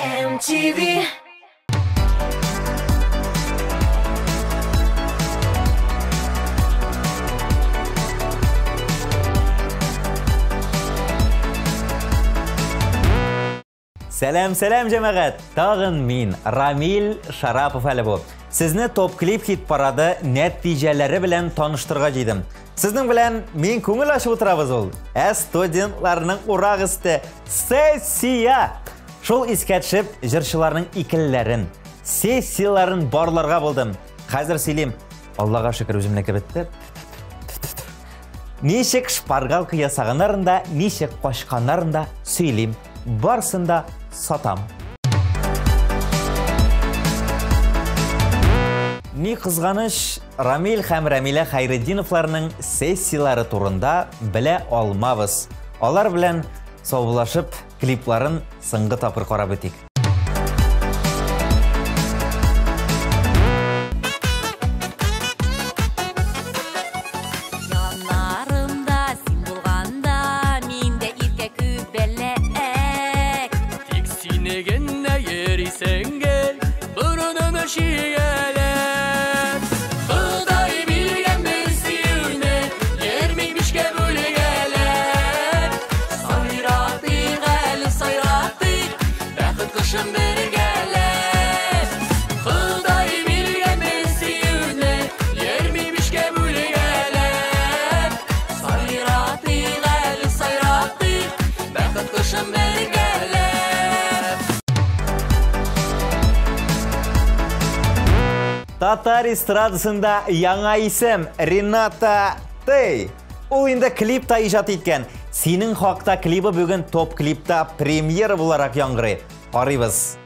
MTV. Сәлем жәмәғәт. Тағын мин, Рамил Шарапов әлі бұл. Сізні топ-клип хит парады нәтижелері білән таныштырға жейдім. Сіздің білән мен көңіл ашып отырабыз ол. Студентларының ұрақ істі сессия. Шол искәтшіп жыршыларының икілләрін, сессияларын барларға болдым. Қазір сөйлем, Аллаға шүкір өзімнекі бітті. Нешек шпаргалқы ясағанарында, нешек қошқанарында сөйлем. Барсында сатам. Ни қызғаныш, Рамил һәм Рамиля Хайреддиновларының сессиялары турында біле алмабыз. Алар белән саубулашып, клипларын сыңғы тапыр қарап өтик. Татар эстрадасында яңа исем Рената Тей. Ул инде клипта ижат еткен. Синең хакта клипы бүген топ клипта премьера буларак яңгырый. Карыйбыз.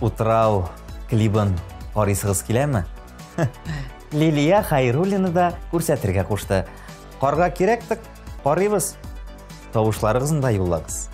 Утрау клибын карыйсыгыз киләме? Лилия Хайруллина да күрсәтергә кушты. Карга кирәктек, карыйбыз. Тавышларыгызны да юллагыз.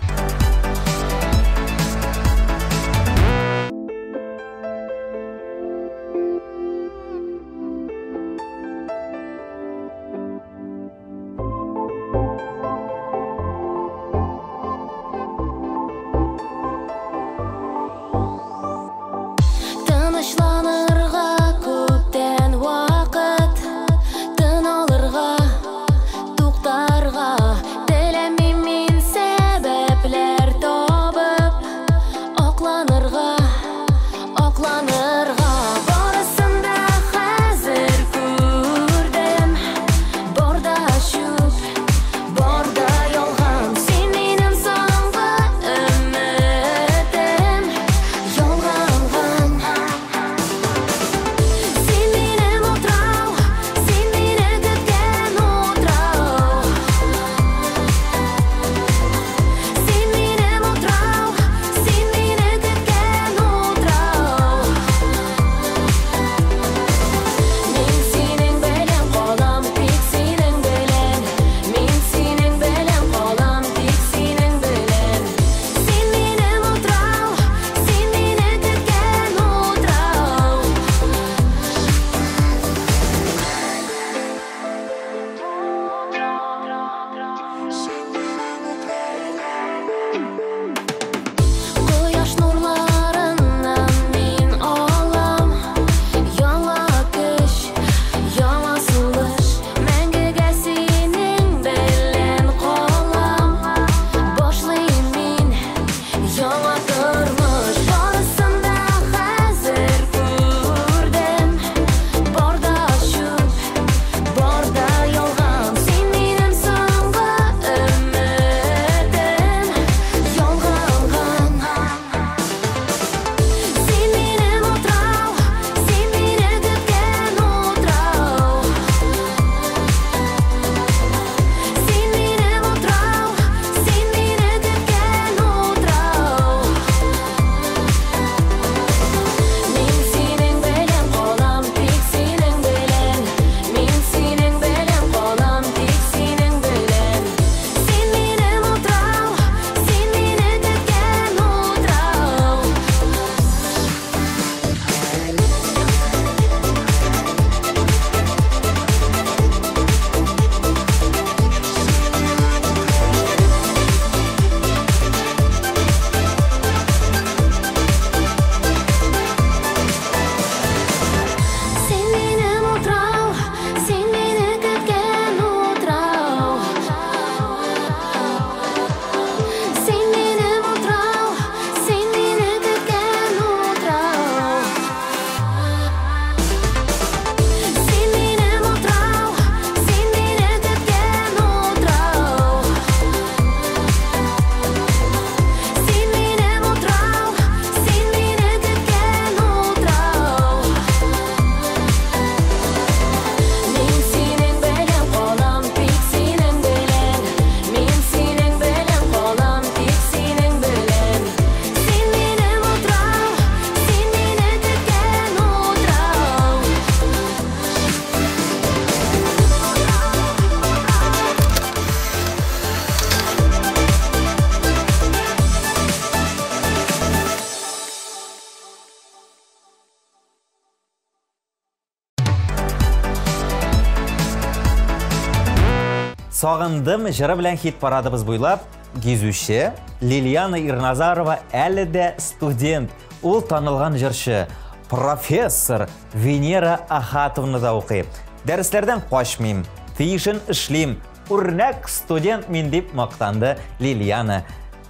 Сағындым жыры белән хит парадыбыз буйлап, гизүче Лилияна Ирназарова әле дә студент. Ул танылган җырчы, профессор Венера Ахатовна да укый. Дәресләрдән качмыйм, тиешен эшлим. Үрнәк студент мин дип мактанды Лилияна.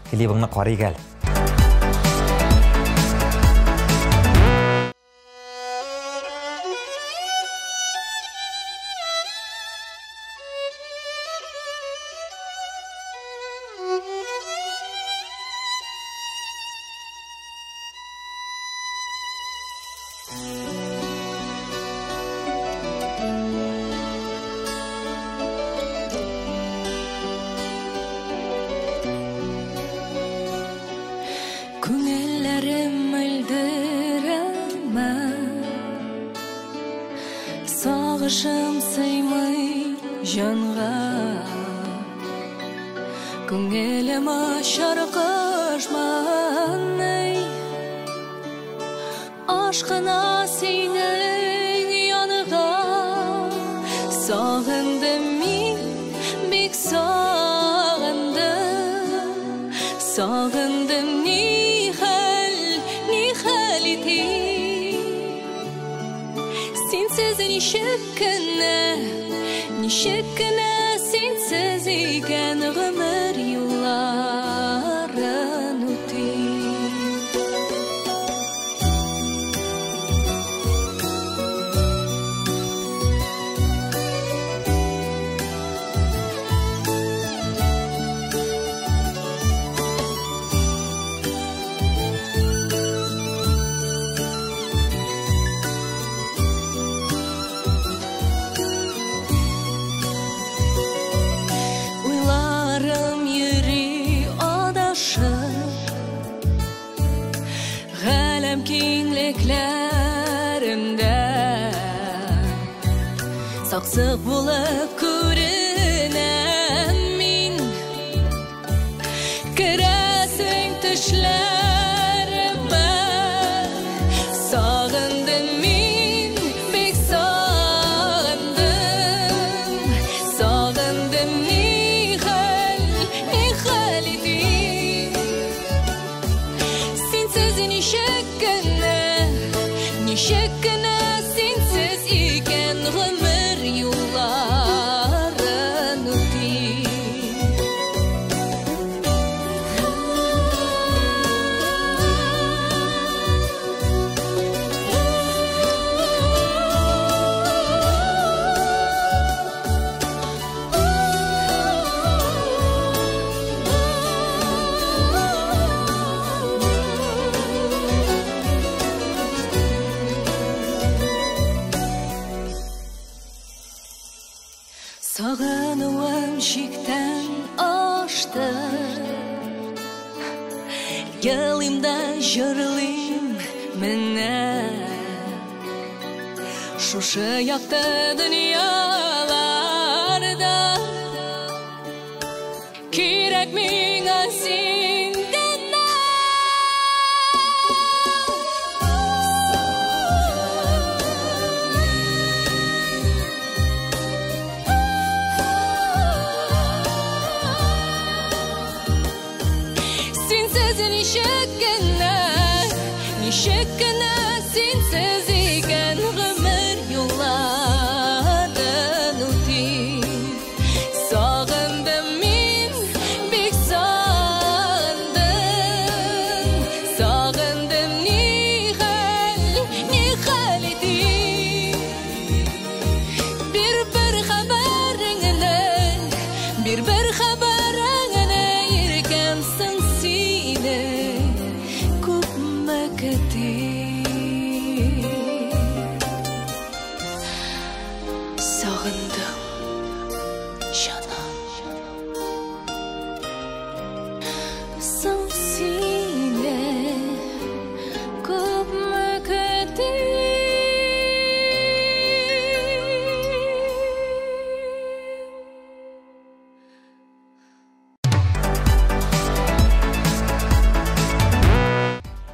Клибыңны карый гел. Сағышым сыймай жанға, көңілім шарқышмай, ашқына сенің янға, сағындым мен, бек сағындым, сағындым не хәл етем. Сенсіз нешік күні сенсіз екен ғұмыр юлларын өтем. Kengleklerinimde saksık bulup görünem min, kiresin düşlerime, sağındım min, bek sağındım, sağındım nihal edim. Sensiz nişekine sensiz iken ғұмыр юлларын өтем. Sağınуым шектен ашты, yılымда жырлым міне, шушы яқты дүнияларда керек меңа сенден. Nişekine sensiz iken ғұмыр юлларын өтем. Сағындым мен, бек сағындым, сағындым не хәл етем. Bir xabarыңны еркемсің сені көп мәкетем. Сағындым жаным, сың сені көп мәкетем.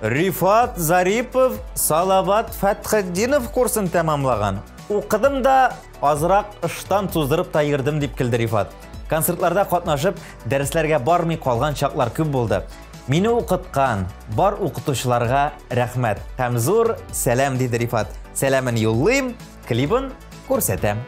Рифат Зарипов Салават Фәтхетдинов курсын тәмамлаган. Укыдым да азрак ыштан туздырып тайырдым дип килде Рифат. Концертларда катнашып, дәресләргә бармый калган чаклар күп булды. Мине укыткан бар укытучыларга рәхмәт. Һәм зур сәлам диде Рифат. Сәламын юллыйм, клибын күрсәтәм.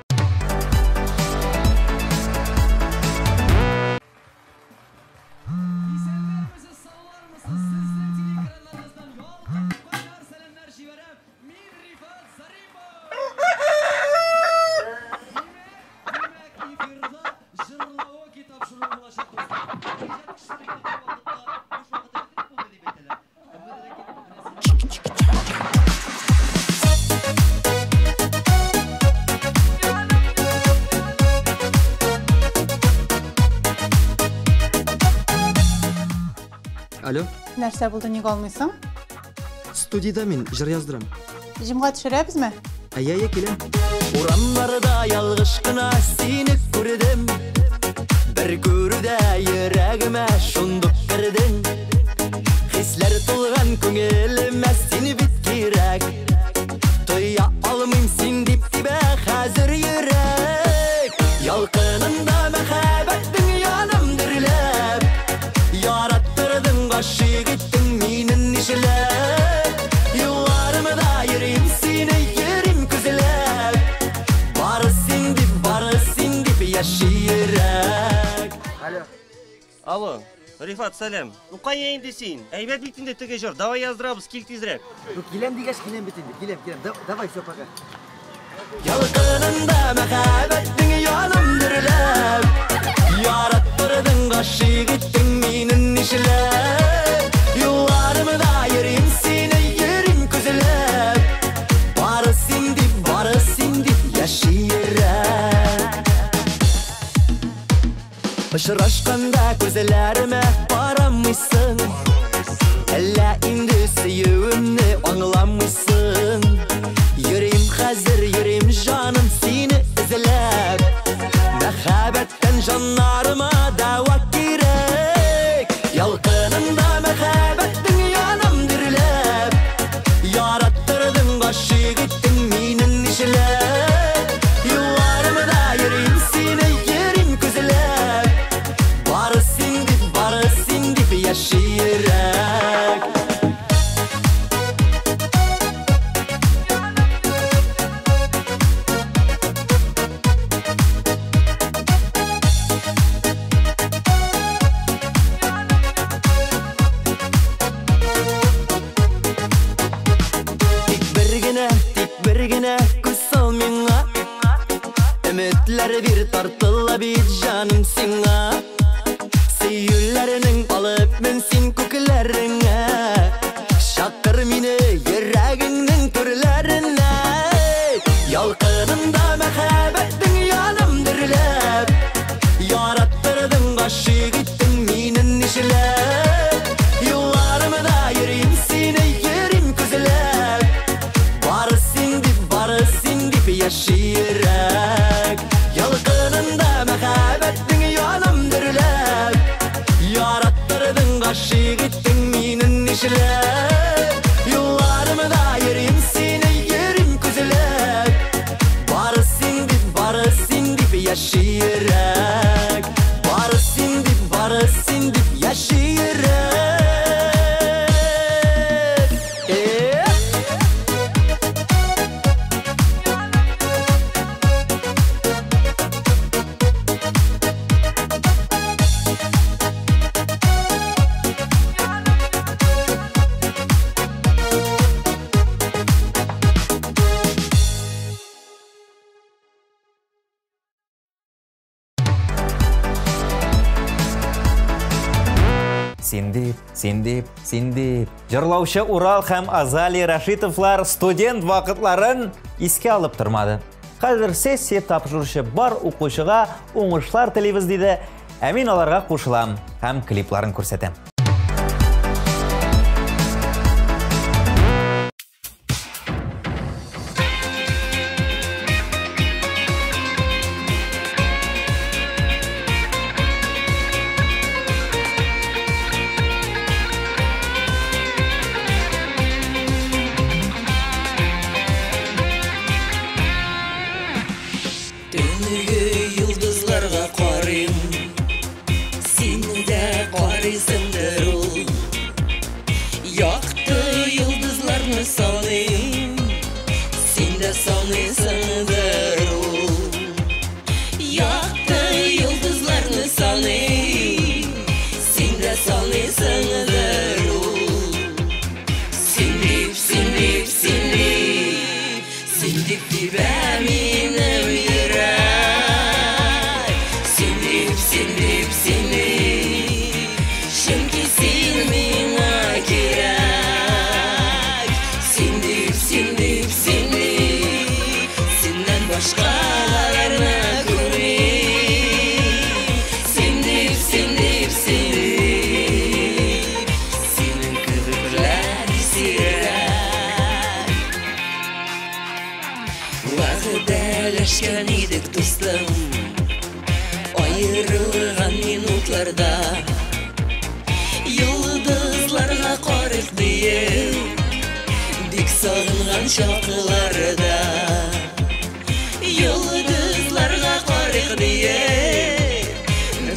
Алло? Нәрсә булды, ник алмыйсың? Студияда мен жыр яздырам. Җимга төшерәбезме? Aya kelem. Uramlarda yalgışkına seni gördüm. Bir görüde yüreğime şunduk girdin. Hisler tulgan köngülüme seni bitkirek. Toya almayım sen dip dibe hazır yürek. Yalqınında mehabetin yanım dirlep. Yarattırdın kaşı gittin minin işlep. Yıllarımı da yürüyüm seni yerim küzülep. Barısın dip yaşayırek. Алло, Рифат, салям. Ну қай енді сен? Әйбәт битінде тіге жүр. Давай яздырабыз, кел тезірек. Келем дегеш келем битинде. Келем. Давай все пока. Yalqınında mehabetin yanım dirlep. Yarattırdın kaşı gittin minin işlep. Yıllarımı da yerim seni yerim küzülep. Barısın dip yaşayırek. Işıraşkanda gözlerime baramışsın. Ella indi süyüğümni anlamışsın. Yüreğim hazır, yüreğim canım seni izlep. Mehabetten canlarıma dava gerek. Yalqınında mehabetin yanım dirlep. Yarattırdın kaşı gittin minin işlep. Yıllarımı da yerim seni yerim küzülep. Barısın dip yaşayırek. Tik birgine küs sal minga. Ümitler bir tartılla bir canım singa. Süyüllerinin alıp mensin köklerine. Şakır mini yüreğinin türlerine. Yalqınında mehabetin yanım dirlep. Yarattırdın kaşı gittin minin işlep. Yıllarımı da yerim seni yerim küzülep. Barısın dip yaşayırek. Yalqınında mehabetin yanım dirlep. Yarattırdın kaşı gittin minin işlep. Yıllarımı da yerim seni yerim küzülep. Barısın dip yaşayırek. Barısın dip yaşayırek. Синдип. Жырлаушы Урал һәм Азали Рашитовлар студент вакытларын искә алып тормады. Хәзер сессия тапшыручы бар укучыга уңышлар телибез диде. Ә мин аларга кушылам һәм клипларын күрсәтәм. сағылған шақыларда Йылдызларға қарық дейе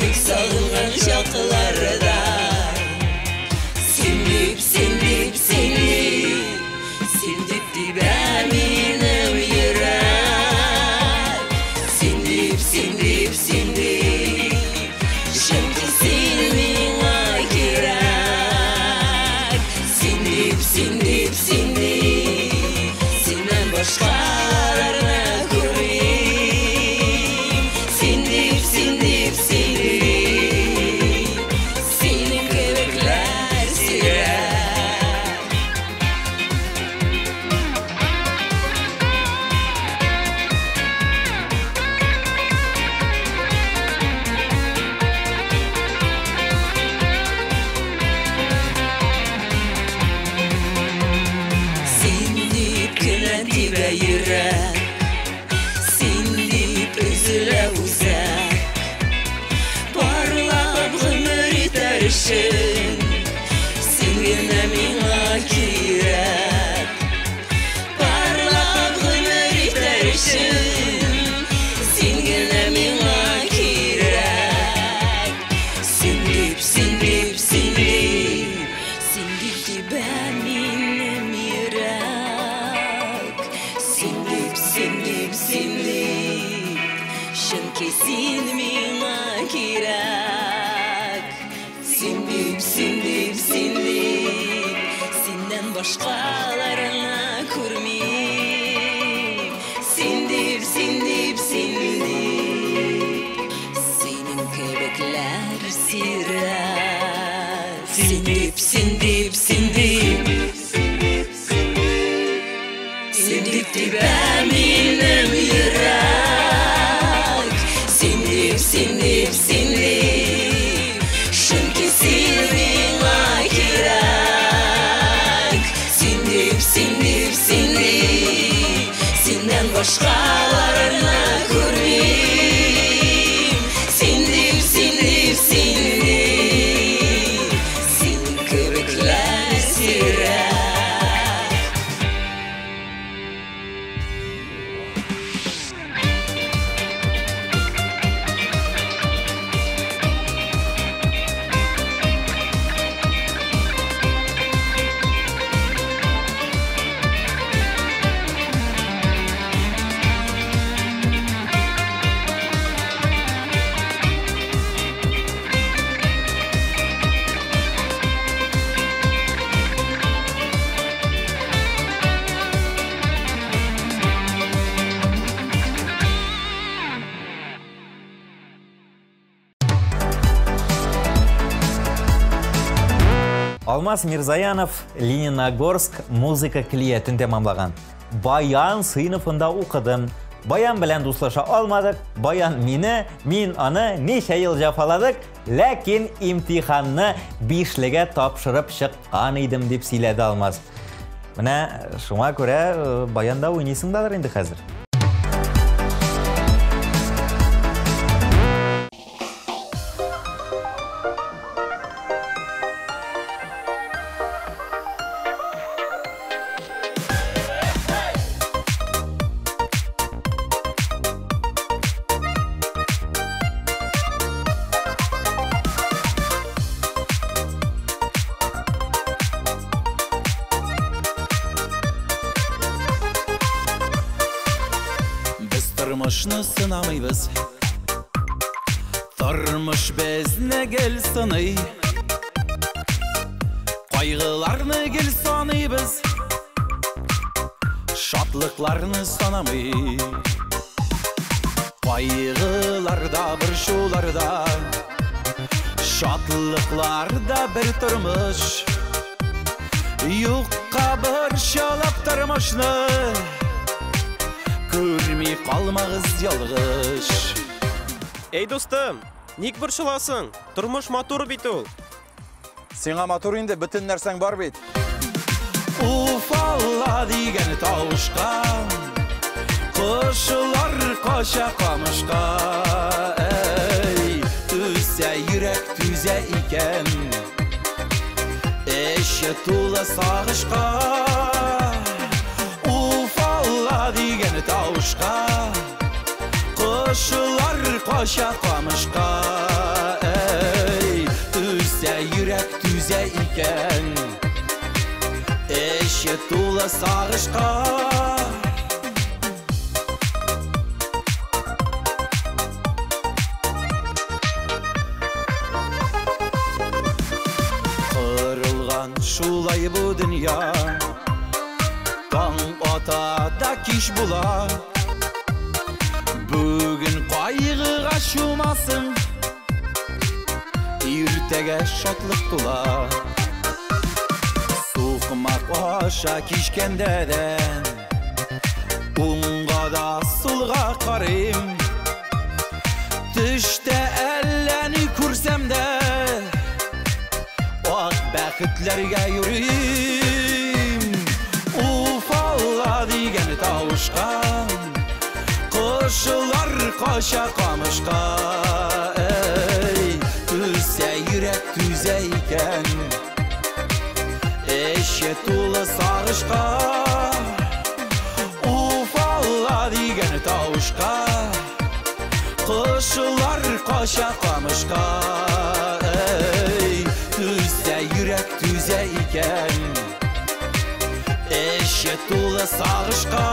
Бек сағылған шақыларда Сендіп, сендіп, сендіп Сендіп дебә менің ерек Сендіп, сендіп, сендіп Шынки сен миңа керек Сендіп, сендіп, сендіп Сенен башқаларына көрмейм Сендіп, сендіп, сендіп Сенің кебеклер сирек Сендіп кінә тибә йөрәк Сендіп үзелә үзәк Парлап ғұмыр итәр өчен Сен генә миңа кирәк Парлап ғұмыр итәр өчен Сен генә миңа кирәк Сендіп, сендіп, сендіп Сендіп тибә минем йөрәк Сендіп, сендіп, сендіп Чөнки син миңа кирәк Сендіп, сендіп, сендіп Сеннән башкаларына күрмим Сендіп, сендіп, сендіп Синең кебекләр сирәк Сендіп, сендіп, сендіп Сендіп тибә минем йөрәк Сендіп, сендіп, сендіп Чөнки син миңа кирәк Сендіп, сендіп, сендіп Сеннән башкаларына күрмим Сендіп, сендіп, сендіп Синең кебекләр сирәк Алмаз Мирзаянов Лениногорск музыка клиентін тәмамлаған. Баян сыйныфында оқыдым. Баян белән дуслаша алмадык. Баян мине, мин аны нечә ел җафаладык, ләкин имтиханны 5-легә тапшырып чыккан идем дип сөйләде Алмаз. Менә шуңа күрә баянда уйныйсыңдадыр инде хәзер. Тормышны сынамыйбыз Тормыш безне гел сыный Кайгыларны гел саныйбыз Шатлыкларны санамый Кайгыларда бер шуларда Шатлыкларда бер тормыш Юкка бер шалап тормышны Көрмей қалмағыз ялғыш. Эй, достым, ник борчыласың? Тормыш матур бит ул. Сиңа матур инде бүтін нәрсәң бар бит. Уфалла деген тауышқа, құшылар қаша қамышқа. Түзә йөрәк түзә икән, эче тулы сагышка. деген тавышка, кошылар коша камышка. Ey, түзә йөрәк түзә икән, эче тулы сагышка. Шулай бу дөнья, таң ата да кич була. Бүген кайгыга чумасын, иртәгә шатлык тула. Сукмак аша кичкәндә дә, уңга да сулга карыйм. Төштә әлләни күрсәм дә, бәхетләргә йөрим. Уфалла дигән тавышка, кошылар кача камышка. Ey, түзә йөрәк түзә икән, эче тулы сагышка. Уфалла дигән тавышка, кошылар кача камышка. Түзә йөрәк түзә икән, эче тулы сагышка.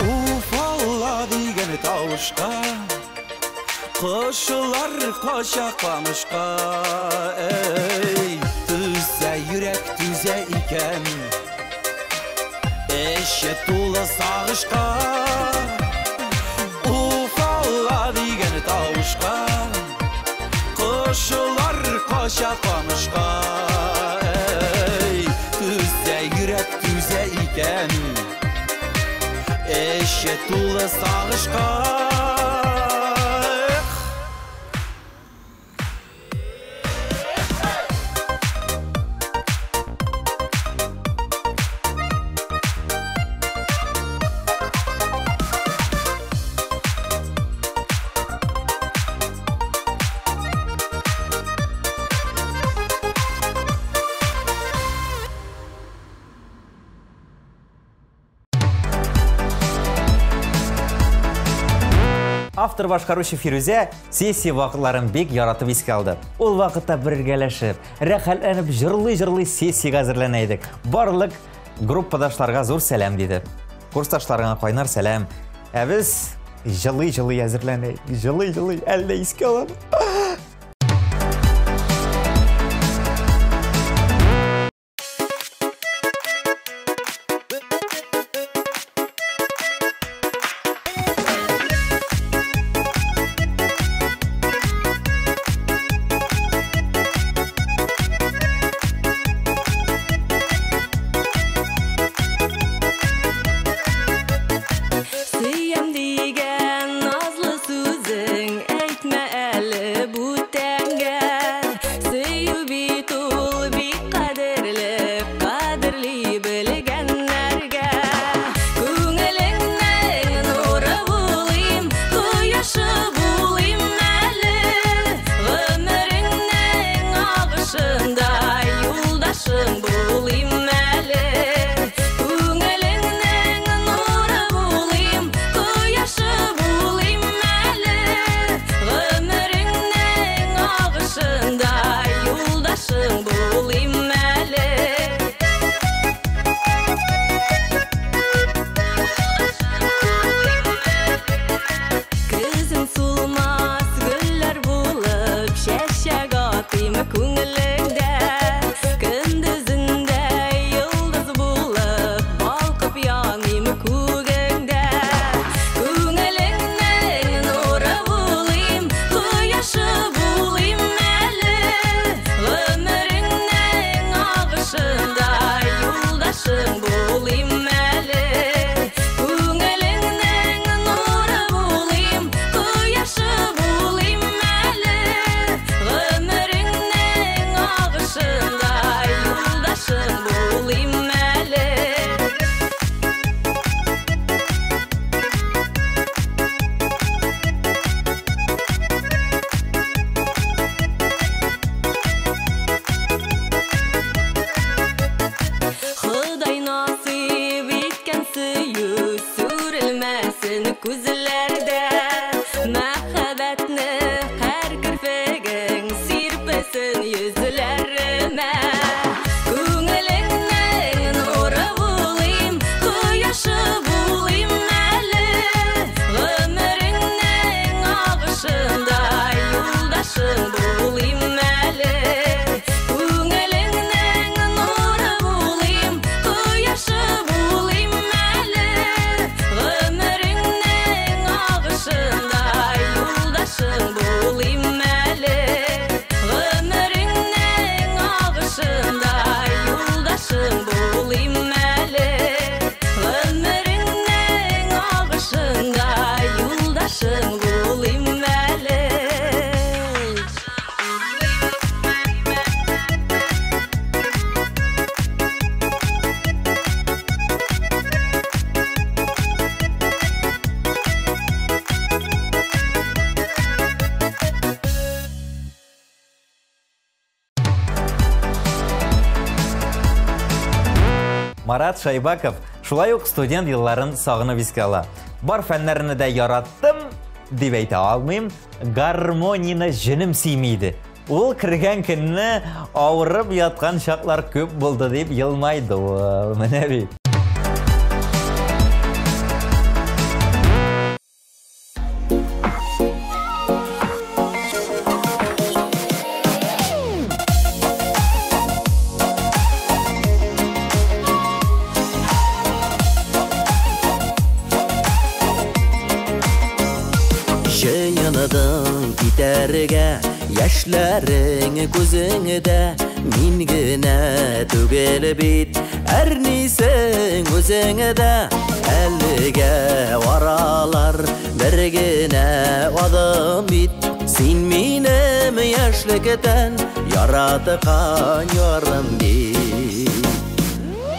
Уфалла дигән тавышка, кошылар кача камышка. Ey, түзә йөрәк түзә икән, эче тулы сагышка. Уфалла дигән тавышка, кошылар кача камышка. Ey, түзә йөрәк түзә икән, эче тулы сагышка. Автор башкаручы Фирүзә сессия вакытларын бик яратып искә алды. Ул вакытта бергәләшеп, рәхәтләнеп, җырлый-җырлый сессиягә әзерләнә идек. Барлык группадашларга зур сәлам диде. Курсташларга кайнар сәлам. Ә без җырлый-җырлый әзерләнә, җырлый-җырлый әллә искә алды. Ömrümden Марат Шайбаков шулай ук студент елларын сагынып искә ала. Бар фәннәрне дә яраттым дип әйтә алмыйм, гармонияны җенем сөймиде. Ул кергән көнне авырып яткан шаклар күп булды дип елмайды. Менә бит. Җыйындың китәргә яшьләрең күзеңдә, мин генә түгел бит, әрнисең үзеңдә. Әлегә варалар бер генә адым бит, син минем яшьлектән яраткан ярым бит.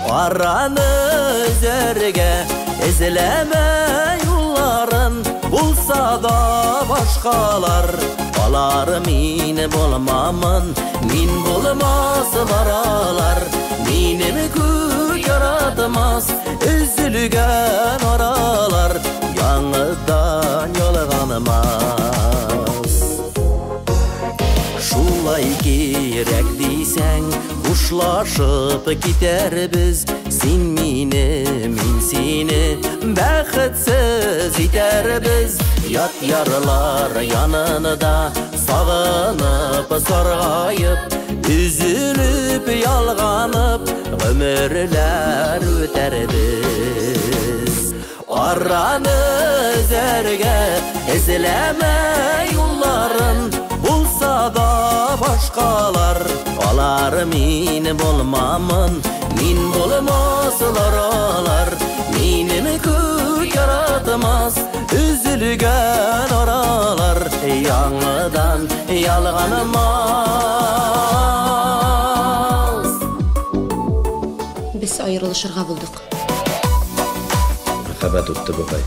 Араны үзәргә эзләмә юлларын, булса да башкалар, алар мин булмамын, мин булмасылар алар. Минем күк яратмас, üzülгән аралар, яңыдан ялганмас. Шулай кирәк дисәң, хушлашып китәрбез, син мине, мин сине бәхетсез итәрбез. Ят ярлар янында сагынып саргайып, üzülүп ялганып гомерләр үтәрбез. Араны үзәргә эзләмә юлларын, булса да башкалар, алар мин булмамын, мин булмасылар алар. Минем күк яратмас, üzülгән аралар, яңыдан ялганмас. Без аерылышырга булдык. Мәхәббәт үтте бугай.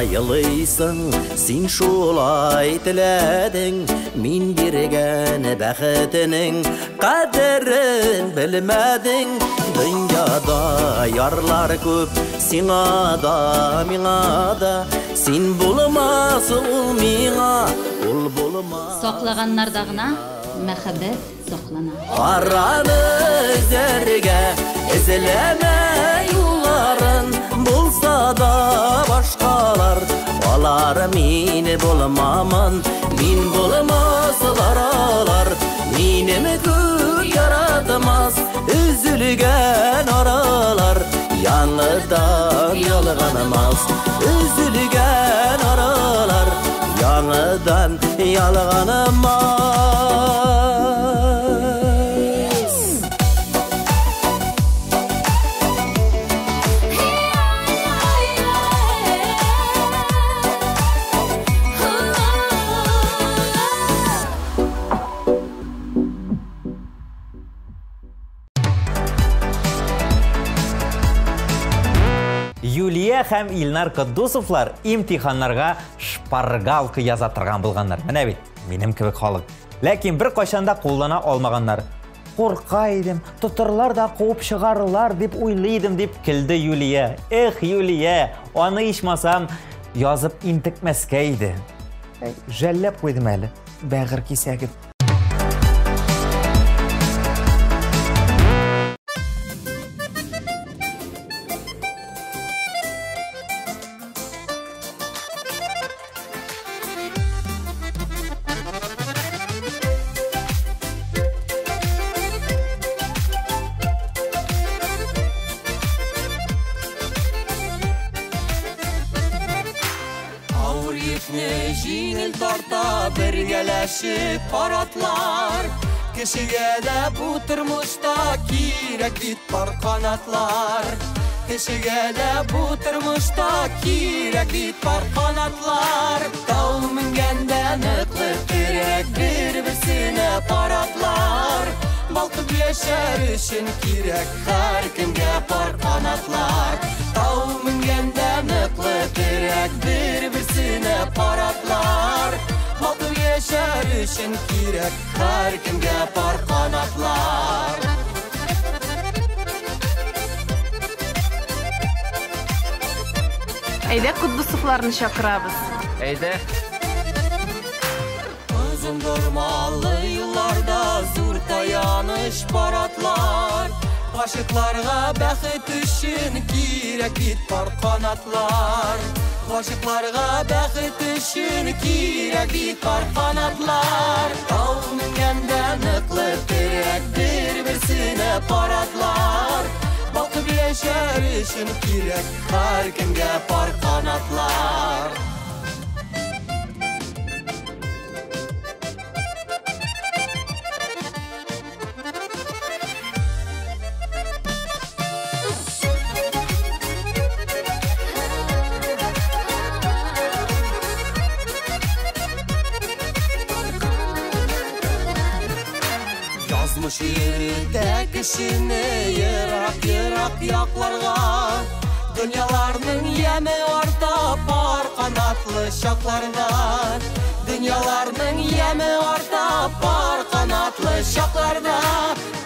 Yılıysan, sin şulay tiledin, min birgen bəxtinin qədərin bilmədin. Dünyada yarlar köp, sina da, mina da, sin bulmaz ul mina, ul bulmaz. Саклаганнардагына мәхәббәт саклана. Араны үзәргә эзләмә юлларын, булса да башкалар, алар мин булмамын, мин булмасылар алар. Минем күк яратмас, üzülгән аралар, яңыдан ялганмас. Üzülгән аралар, яңыдан ялганмас. Юлия һәм Илнар Кыддусовлар имтиханнарга шпаргалка яза торган булганнар. Менә бит, минем кебек халык. Ләкин бер кайчанда куллана алмаганнар. Курка идем, тотырлар да куып чыгарырлар дип уйлыйдым дип килде Юлия. Эх, Юлия, аны ичмасам язып интекмәскә иде. Жәлләп куйдым әле. Бәгыр кисәгеп. Җиңел тарта бергәләшеп паратлар, кешегә дә бу тормышта кирәк бит пар канатлар. Кешегә дә бу тормышта кирәк бит пар канатлар. Тау менгәндә ныклы кирәк бер-берсенә паратлар. Балкып яшәр өчен кирәк һәркемгә пар канатлар. Тау менгәндә ныклы терәк бер-берсенә паратлар. Батып яшәр өчен кирәк һәркемгә пар канатлар. Әйдә Кутбусовларны чакырабыз. Әйдә. Uzun durmalı yıllarda zor tayanış paratlar. Aşıklarga bəxit üçün kirek bit par kanatlar. Aşıklarga bəxit üçün kirek bit par kanatlar. Tau mingəndə ныклы terek bir-birsine paratlar. Bakıb yaşar üçün kirek hər kimgə par kanatlar. Yazmış yürüdü kişini yırak yaklarga. Dünyalarının yemi orta par kanatlı şaklarda. Dünyalarının yemi orta par kanatlı şaklarda.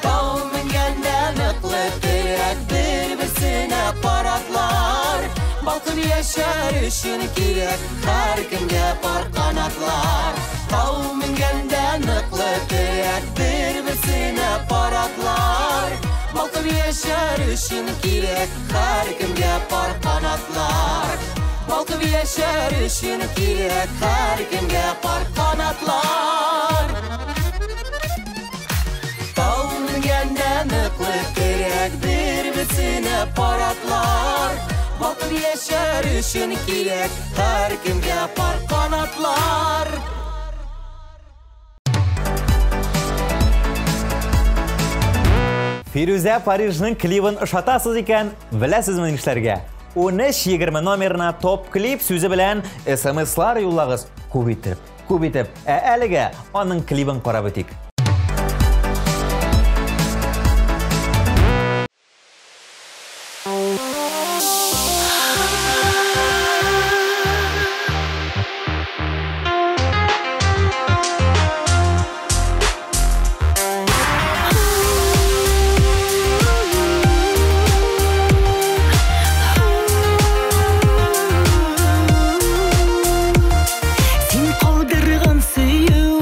Tau mingəndə ныклы terek bir-birsine paratlar. Bakıb yaşar üçün kirek hər kimgə par kanatlar. Tau mingəndə ныклы terek bir-birsine paratlar. Bakıb yaşar üçün kirek hər kimgə par kanatlar. Bakıb yaşar üçün kirek hər kimgə par kanatlar. Tau mingəndə ныклы terek bir-birsine paratlar. Bakıb yaşar üçün kirek hər kimgə par kanatlar. Фирүзә Парижның клибын ышатасыз икән, беләсезме нишләргә? 13-20 номерына топ клип сүзе белән SMS-лар юллагыз. Күп итеп. Әлегә аның клибын карап үтик. Син калдырган сөю,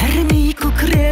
әрней күкрәк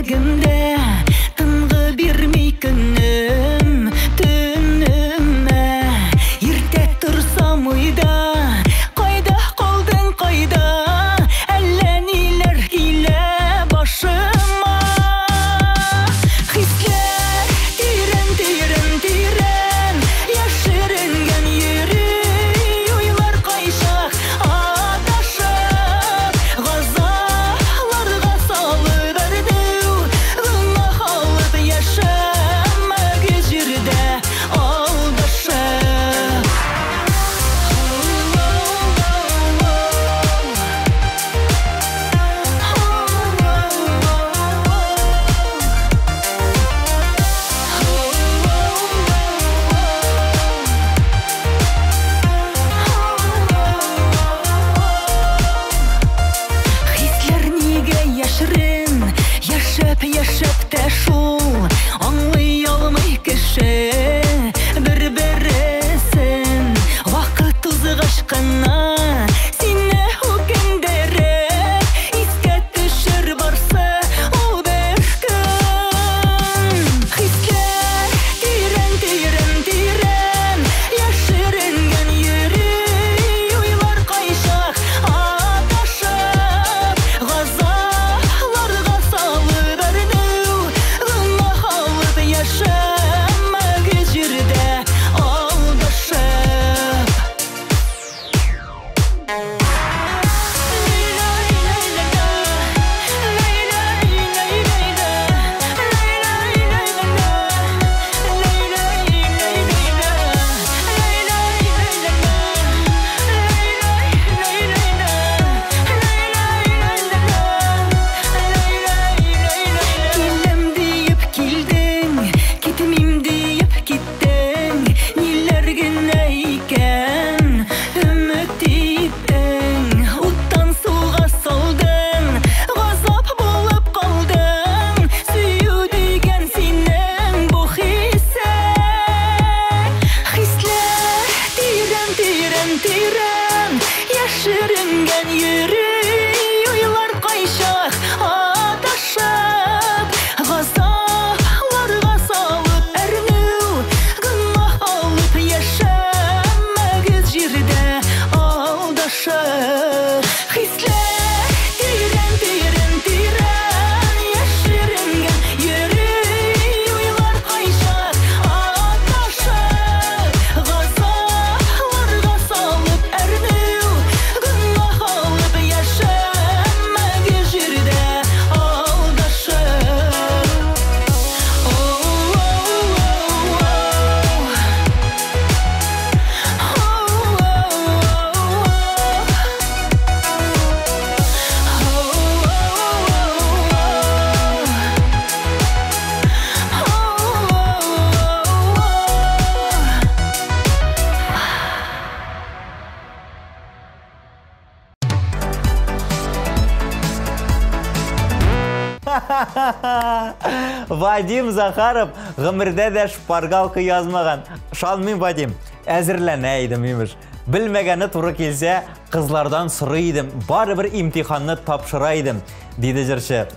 Вадим Захаров гомердә дә шпаргалка язмаган. Шалмин Вадим, әзерләнә идем имеш. Белмәгәне туры килсә, кызлардан сорый идем, барыбер имтиханны тапшыра идем, диде җырчы.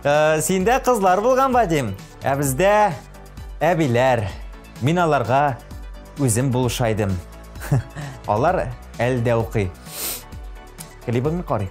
Синдә кызлар булган, Вадим, ә бездә әбиләр. Мин аларга үзем булышайдым. Алар әлдә укый. Клибыңны карыйк.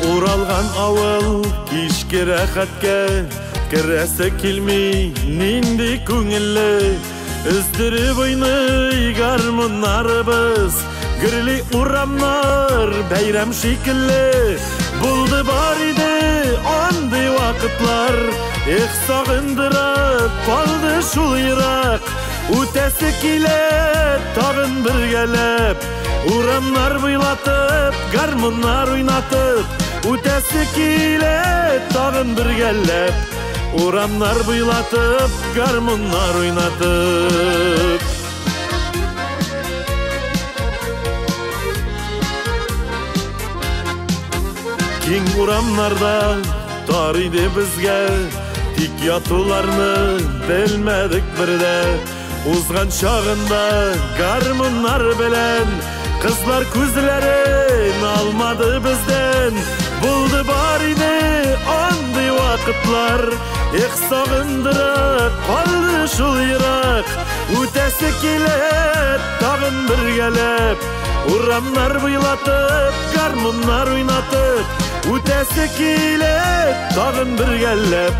Уралган авыл кичке рәхәткә керәсе килми нинди күңелле өздереп уйный гармуннарыбыз гөрли урамнар бәйрәм шикелле булды бар иде андый вакытлар эх сагындырып калды шул ерак үтәсе килә тагын бергәләп урамнар буйлатып гармуннар уйнатып үтәсе килә тагын бергәләп урамнар буйлатып гармуннар уйнатып киң урамнарда тар иде безгә тик ятуларны белмәдек бердә узган чагында гармуннар белән кызлар күзләрен алмады бездән булды бар иде андый вакытлар эх сагындырып калды шул ерак үтәсе килә тагын бергәләп урамнар буйлатып гармуннар уйнатып үтәсе килә тагын бергәләп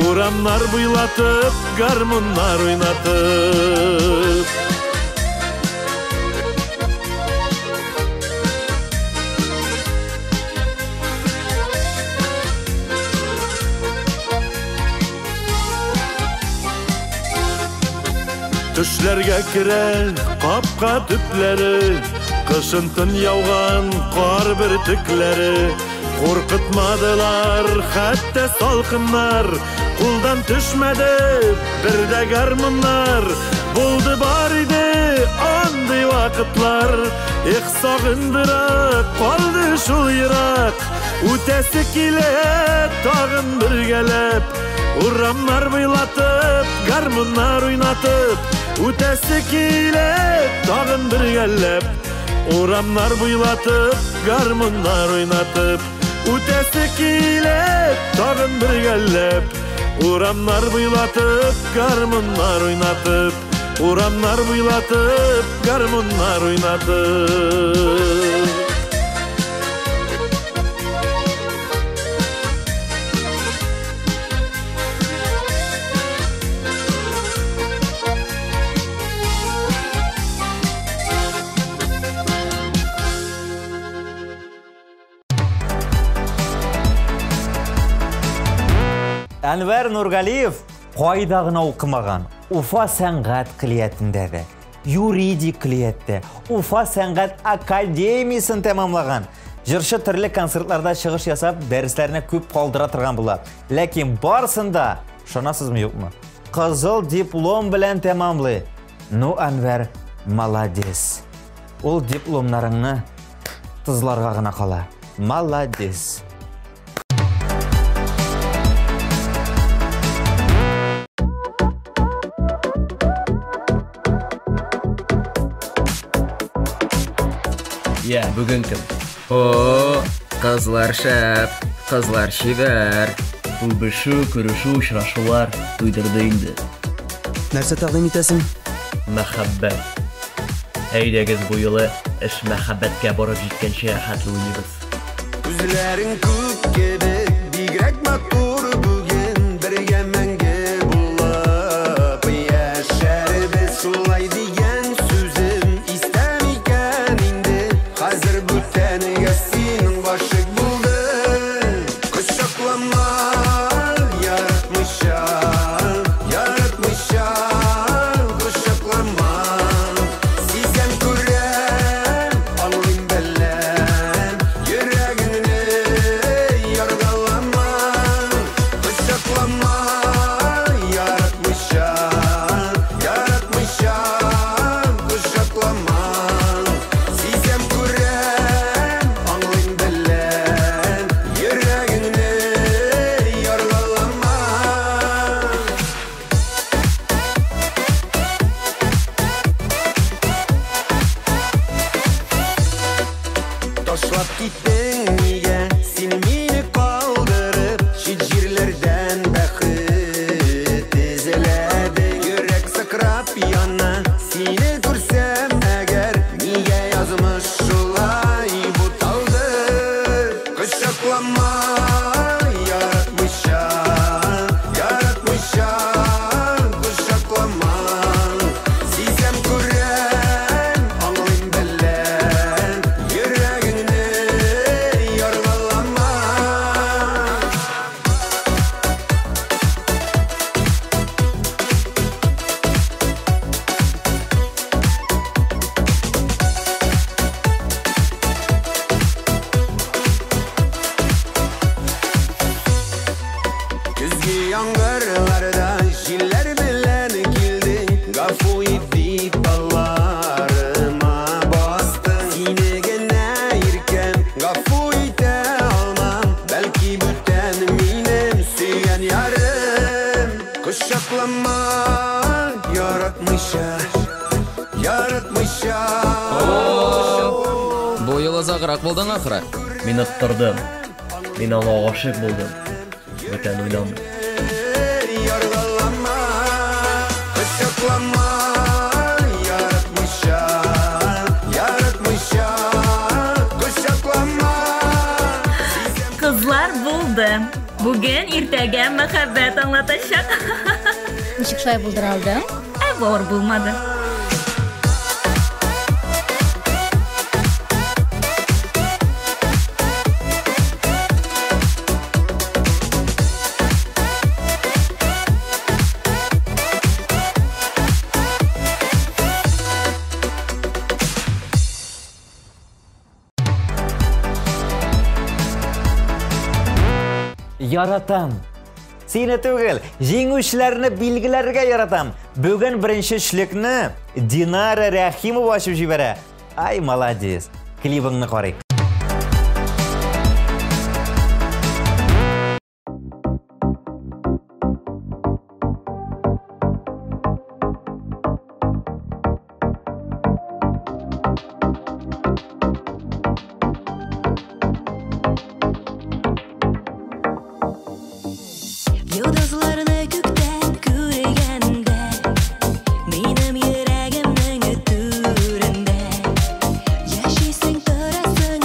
урамнар буйлатып гармуннар уйнатып Төшләргә керә капка төпләре кышынтын яуган кар бөртекләре куркытмадылар хәтта салкыннар кулдан төшмәде бердә гармуннар булды бар иде андый вакытлар эх сагындыра калды шул ерак үтәсе килә тагын бергәләп урамнар буйлатып гармуннар уйнатып үтәсе килә тагын бергәләп урамнар буйлатып гармуннар уйнатып үтәсе килә тагын бергәләп урамнар буйлатып гармуннар уйнатып урамнар буйлатып гармуннар уйнатып Әнвәр Нургалиев кайда гына укымаган. Уфа сәнгать килиятендә дә, юридик килиятте, Уфа сәнгать академиясын тәмамлаган. Җырчы төрле концертларда чыгыш ясап, дәресләрне күп калдыра торган була. Ләкин барсында, шунасызмы юкмы? Кызыл диплом белән тәмамлый. Ну, Әнвәр, молодец. Ул дипломнарыңны тызларга гына кала. Молодец. Я, бүген кем? О, кызлар шәп, кызлар шибәр. Үбешү, күрешү, очрашулар туйдырды инде. Нәрсә тәкъдим итәсең? Мәхәббәт. Әйдәгез бу юлы эш мәхәббәткә барып җиткәнче хәтле уйнабыз. Күзләрең күк кебек, бигрәк матур бүген бергә мәңге булып яшәрбез шулай дигән сүзем истәм икән инде. Хәзер бүтәнгә синең башык булды. Кочаклама яратмыйча, яратмыйча кочаклама. Сиз Tarqab ketding nega sen meni qoldirib Chet yerlardan baxit izladi Yurak sakrab yana seni ko'rsam agar Nega yozmish shulay bu taqdir Quchoqlama Bu yıl azagırak buldun ahıra. Мен аттырдым. Мен аңа гашык булдым. Бүтән уйламый. Kızlar buldu. Bugün irtəgə məhəbbət anlatacaq. Ничек шулай булдыра алдың? Бор булмады. Яратам. Сені түгел, жеңушілеріні білгілерге яратам. Бүгін бірінші шілікні Динара Рахимова ашып жібері. Ай, молодец. Клибіңні қарайық. Mening yuragimning turinde Yashaysan, turasan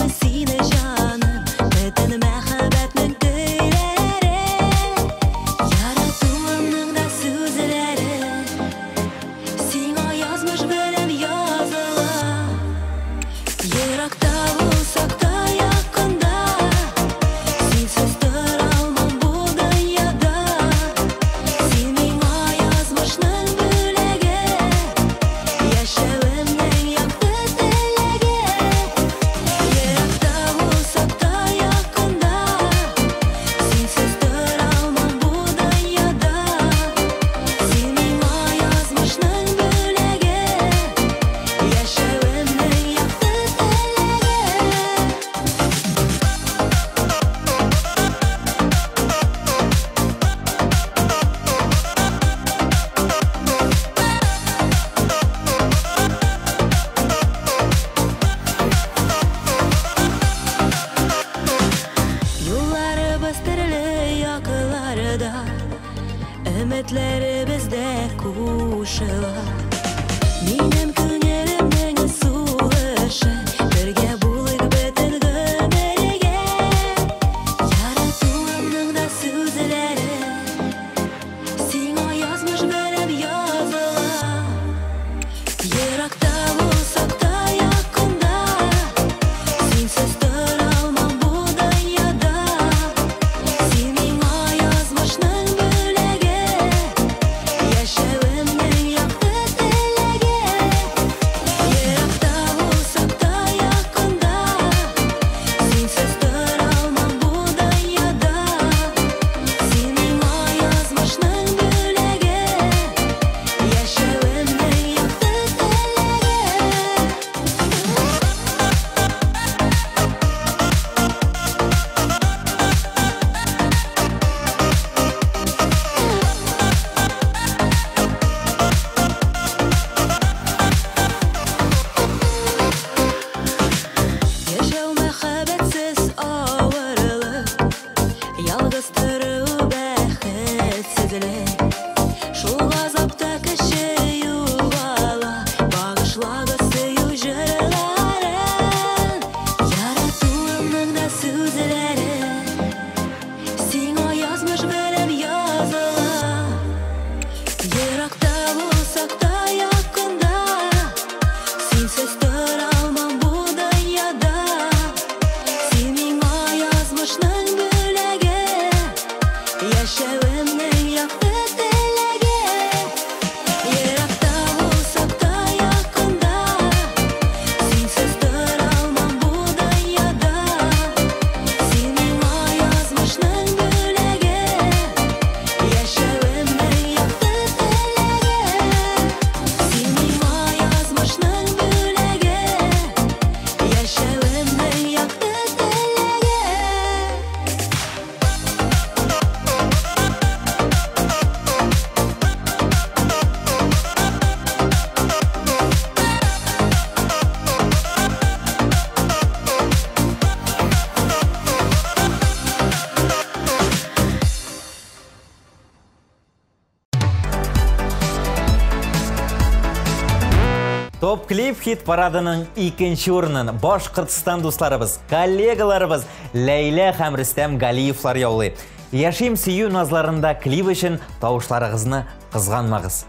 Топ клип хит парадының икенче урынын Башкортстан дусларыбыз, коллегаларыбыз Ләйлә һәм Рөстәм Галиевлар яулый. Яшим сөю назларында клип өчен тавышларыгызны кызганмагыз.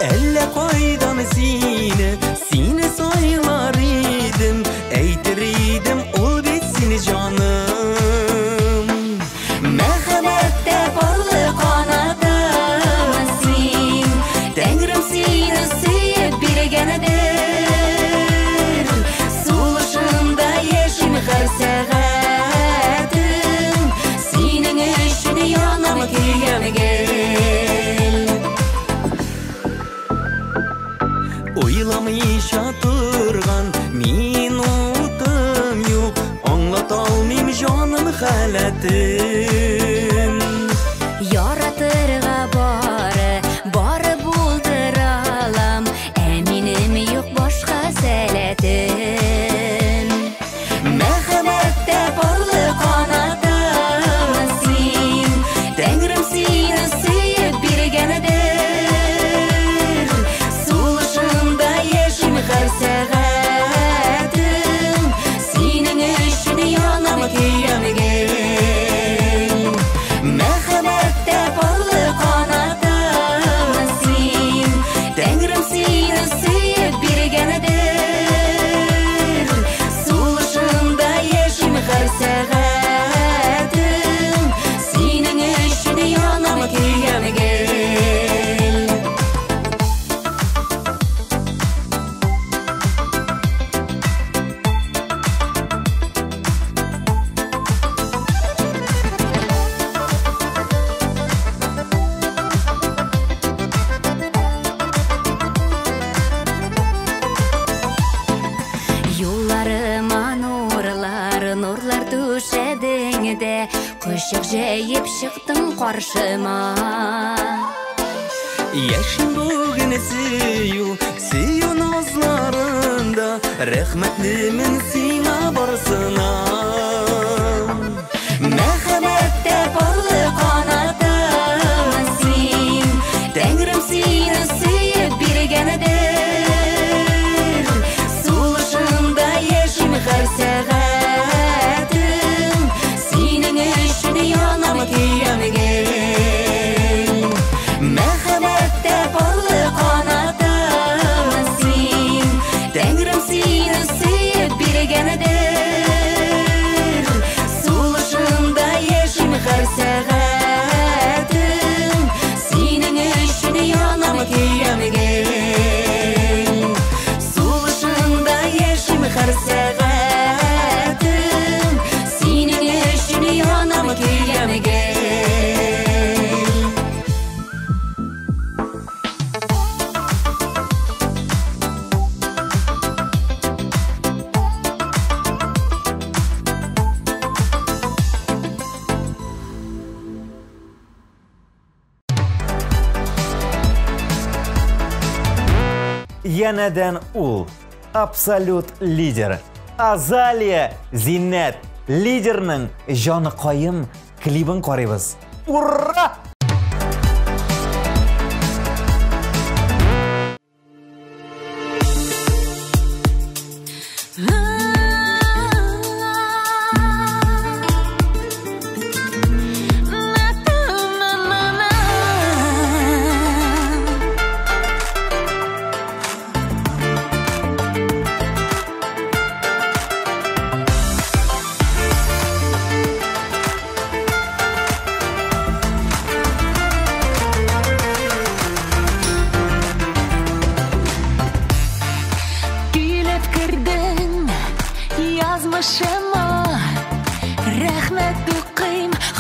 Әллә кайдан сине сайлар идем, әйтер идем ул бит сине җаным. Мәхәббәттә барлык канатым син, Тәңрем сине сөеп биргәнедер. Сулышымда яшим һәр сәгатем, синең өчен янам көйгәмгә. Ойламыйша турган минутым юк, аңлата алмыйм җаным хәләтен. Яратырга бары булдыра алам, ә минем юк башка сәләтем. Мәхәббәттә барлык канатым син, Тәңрем сине сөеп биргәнедер. Сулышымда яшим һәр сәгатем, синең өчен янам көйгәмгә. Мәхәббәттә барлык канатым син, Тәңрем сине сөеп биргәнедер. Сулышымда яшим һәр сәгатем, синең өчен янам көйгәмгә. Юлларыма нурлар түшәдең дә, Кошак җәеп чыктың каршыма. Яшим бүген сөю назларында, рәхмәтлемен сиңа барсына. Мәхәббәттә барлык канатым син, Тәңрем сине сөеп биргәнедер. Сулышымда яшим һәр сәгатем, синең өчен янам көйгәмгә. Мәхәббәттә барлык канатым син, Тәңрем сине сөеп биргәнедер. Сулышымда яшим һәр сәгатем, синең өчен янам көйгәмгә. Сулышымда яшим һәр сәгатем, синең өчен янам көйгәмгә. Янәдән ул абсолют лидер. Азалия Зиннәт лидерның Җаныкаем клибын карыйбыз. Ура!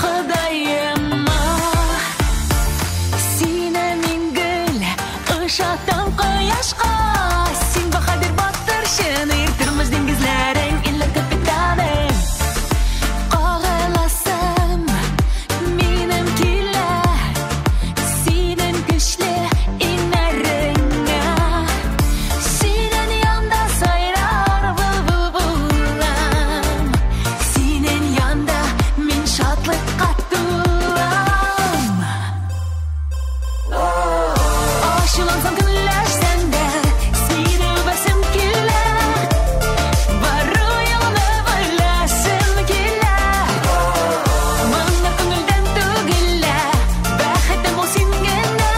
Ходаема, сине мин гөл кояшка, син баһадир батырчын, иртирмеш диңгезләрең, илле капитаның. Кагаласам, минем килә, синең көчле иннәреңә. Синең янда сайрар булбулам, синең янда мин шатлыкка тулам. Ачулансам көнләшсәң дә, сине үбәсем килә, бару юлны беләсем килә. Моңны күңелдән түгеллә, бәхетем ул син генә,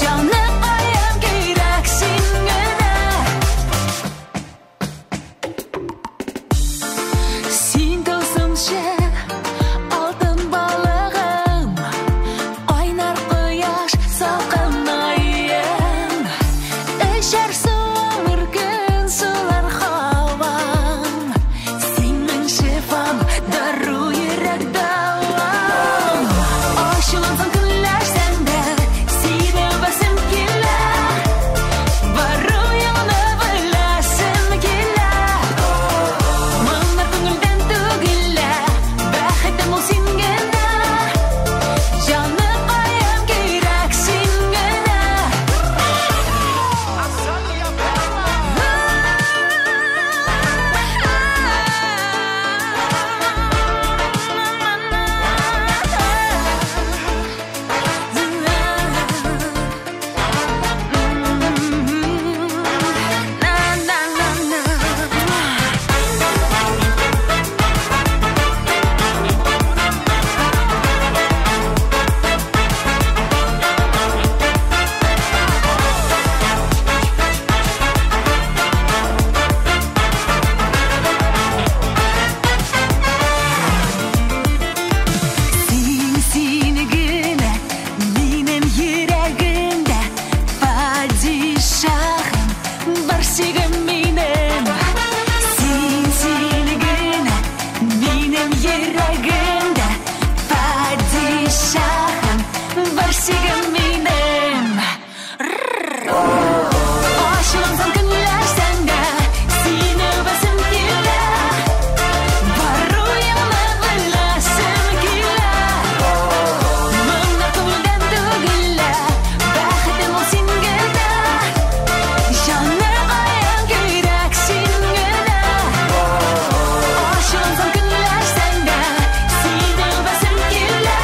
җаным аям кирәк син генә. Син тылсымчы алтын балыгым, айнар кояш салкын айым. Эчәр суыр көн сулар һавам, синең шифам, дару йөрәк давам. Ачулансам көнләшсәң дә, сине үбәсем килә, бару юлны беләсем килә. Моңнар күңелдән түгеллә, бәхетем ул син генә, җаным аям кирәк син генә. Син генә минем йөрәгемдә, падишаһым, барсигым минем. Син генә минем йөрәгемдә, падишаһым, барсигым минем. Ачулансам көнләшсәң дә, сине үбәсем килә, бару юлны беләсем килә. Моңнар күңелдән түгеллә, бәхетем ул син генә, җаным аям кирәк син генә. Ачулансам көнләшсәң дә, сине үбәсем килә,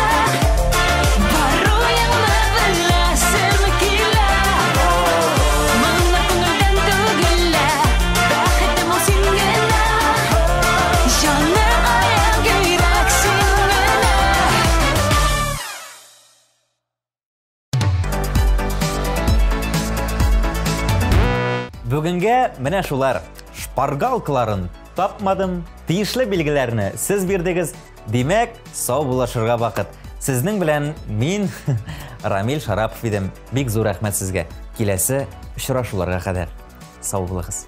бару юлны беләсем килә. Моңнар күңелдән түгеллә, бәхетем ул син генә, җаным аям кирәк син генә. Бүгенгә менә шулар. Шпаргалкаларын тапмадым, тиешле билгеләрне сез бирдегез. Димәк, сау булашырга вакыт. Сезнең белән мин Рамил Шарапов идем. Бик зур рәхмәт сезгә. Киләсе очрашуларга кадәр сау булыгыз.